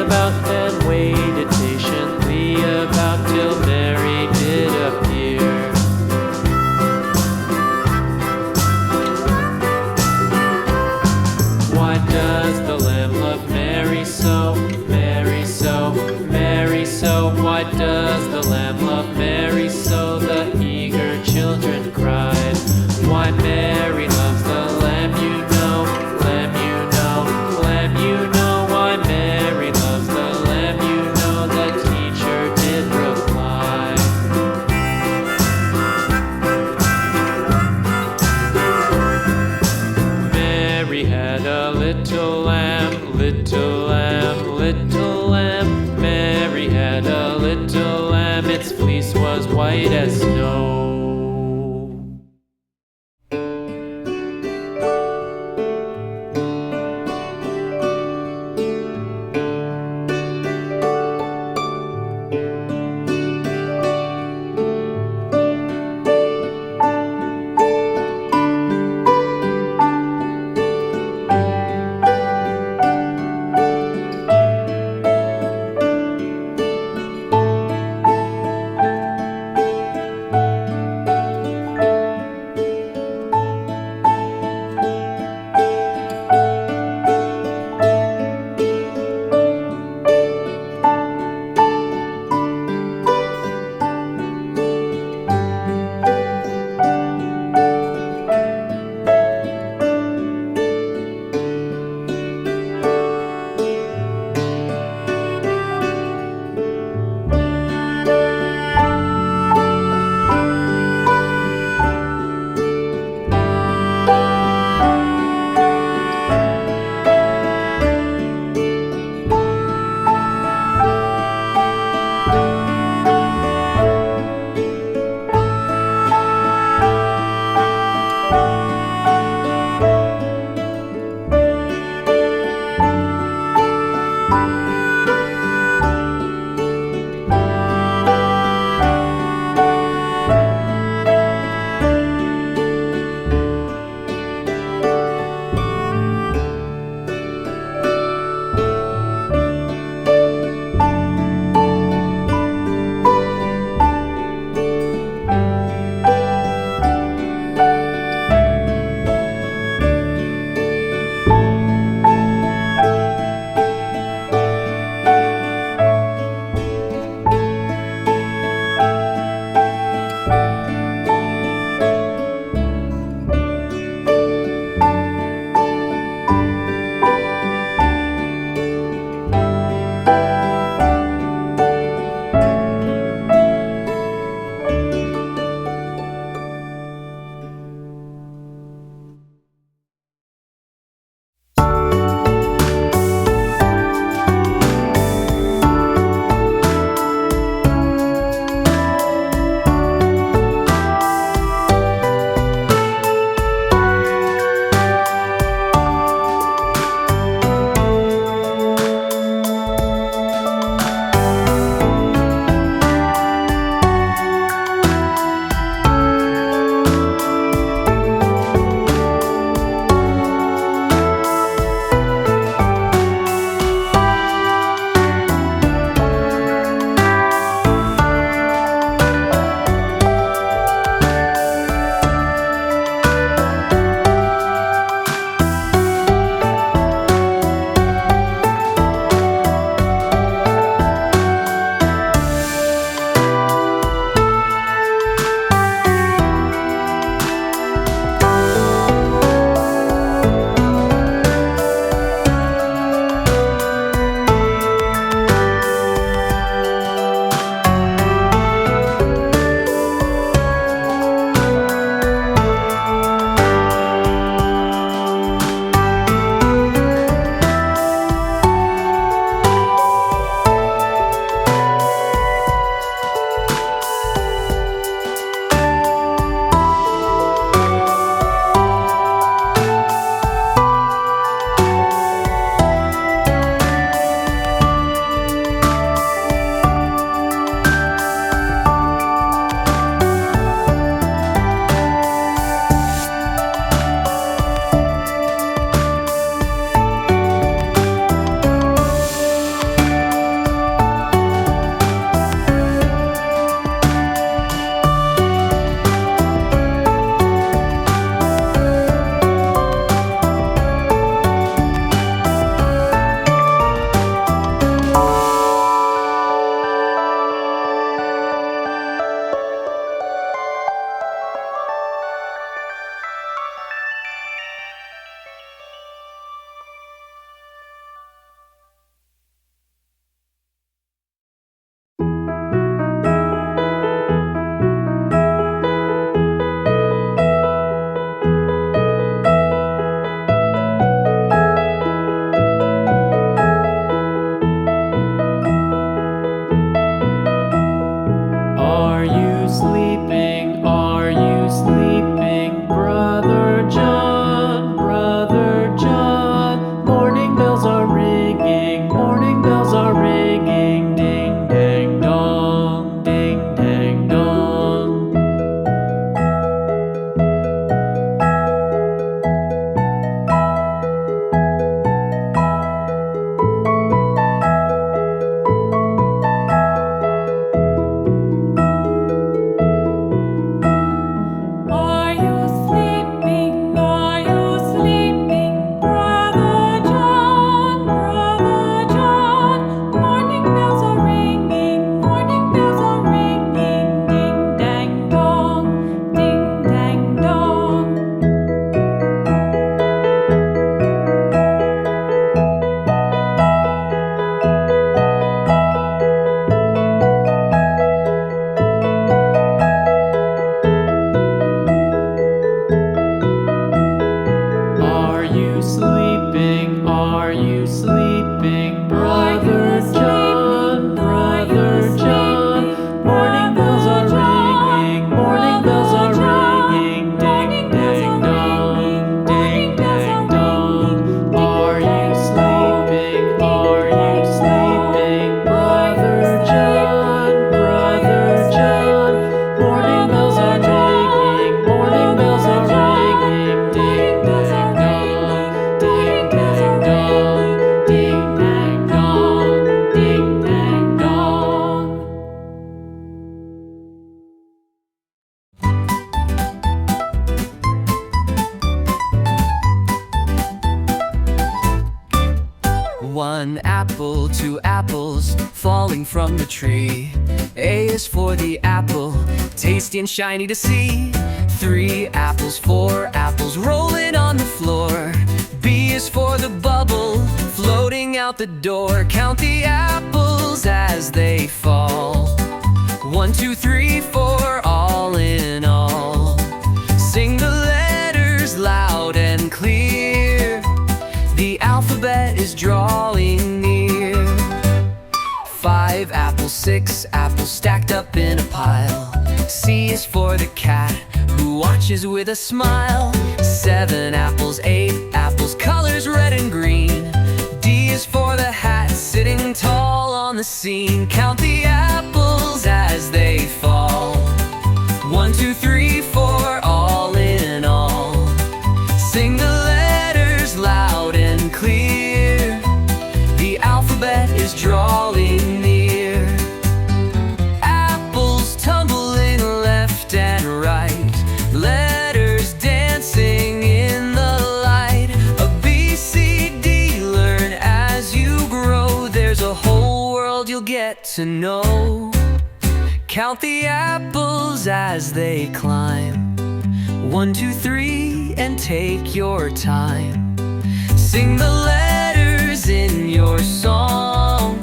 about and waited patiently about till Mary did appear. Why does the Lamb love Mary so, Mary so, Mary so? Why does the Lamb love Mary so? The eager children cried. Why Mary loves the Lamb, you know, Lamb, you know, Lamb, you know. Why Mary loves the Lamb, you know, the teacher did reply. Mary had a little lamb, little lamb, little lamb. Mary had a little lamb, its fleece was white as snow. apples falling from the tree. A is for the apple, tasty and shiny to see. 3 apples, 4 apples rolling on the floor. B is for the bubble floating out the door. Count the apples as they fall. 1, 2, 3, 4, all in all. Sing the letters loud and clear. The alphabet is drawing near. 5 apples, 6 apples stacked up in a pile. C is for the cat who watches with a smile. 7 apples, 8 apples, colors red and green. D is for the hat sitting tall on the scene. Count the apples as they fall. 1, 2, 3, 4, all in all. Sing the letters loud and clear. The alphabet is drawing near. Apples tumbling left and right, letters dancing in the light. A B, C, D, learn as you grow. There's a whole world you'll get to know. Count the apples as they climb. 1, 2, 3, and take your time. Sing the letters in your song.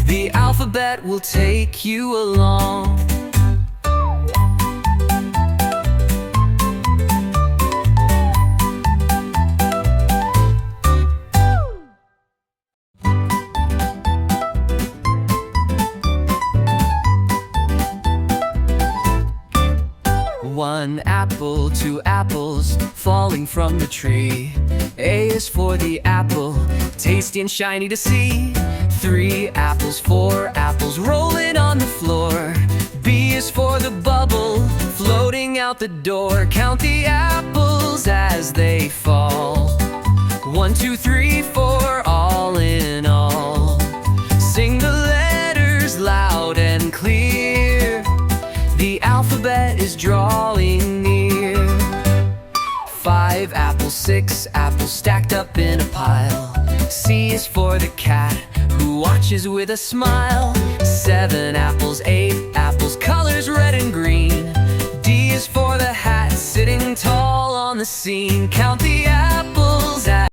The alphabet will take you along. One apple, 2 apples falling from the tree. A is for the apple, tasty and shiny to see. 3 apples, 4 apples rolling on the floor. B is for the bubble floating out the door. Count the apples as they fall. 1, 2, 3, 4, all in all. Sing the letters loud and clear. The alphabet is drawing near. 5 apples, 6 apples stacked up in a pile. C is for the cat who watches with a smile. 7 apples, 8 apples, colors red and green. D is for the hat sitting tall on the scene. Count the